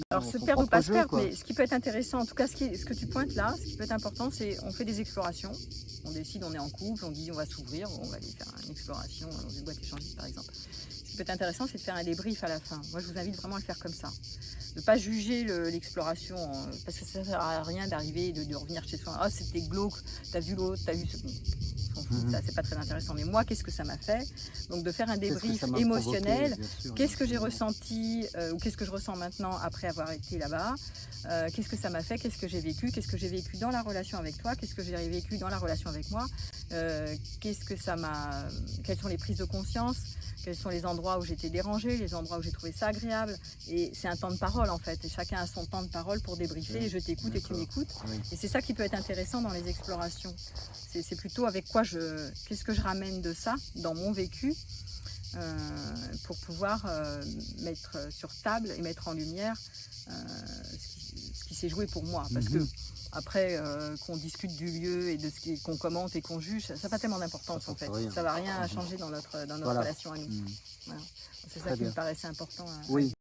Alors son se perdre ou propre pas se jeu, perdre, quoi. mais ce qui peut être intéressant, en tout cas ce que tu pointes là, ce qui peut être important, c'est on fait des explorations. On décide, on est en couple, on dit on va s'ouvrir, on va aller faire une exploration dans une boîte échangiste par exemple. Ce qui peut être intéressant, c'est de faire un débrief à la fin. Moi, je vous invite vraiment à le faire comme ça. De ne pas juger l'exploration, parce que ça ne sert à rien d'arriver et de revenir chez soi. Ah, c'était glauque, t'as vu l'autre, t'as vu ce. On s'en fout, ça, c'est pas très intéressant. Mais moi, qu'est-ce que ça m'a fait? Donc, de faire un Qu'est-ce que débrief ça m'a émotionnel. provoqué, bien sûr, Qu'est-ce que j'ai émotionnellement. ressenti ou qu'est-ce que je ressens maintenant après avoir été là-bas? Qu'est-ce que ça m'a fait? Qu'est-ce que j'ai vécu? Qu'est-ce que j'ai vécu dans la relation avec toi? Qu'est-ce que j'ai vécu dans la relation avec moi? Qu'est-ce que ça m'a... Quelles sont les prises de conscience? Quels sont les endroits où j'étais dérangée, les endroits où j'ai trouvé ça agréable. Et c'est un temps de parole en fait, et chacun a son temps de parole pour débriefer, et je t'écoute et tu m'écoutes. Oui. Et c'est ça qui peut être intéressant dans les explorations. C'est plutôt avec quoi qu'est-ce que je ramène de ça, dans mon vécu, pour pouvoir mettre sur table et mettre en lumière ce qui s'est joué pour moi. Parce que après, qu'on discute du lieu et de qu'on commente et qu'on juge, ça n'a pas tellement d'importance en fait. Ça ne va rien changer dans notre Voilà. relation à nous. Voilà. C'est ça Très qui me bien. paraissait important. Oui.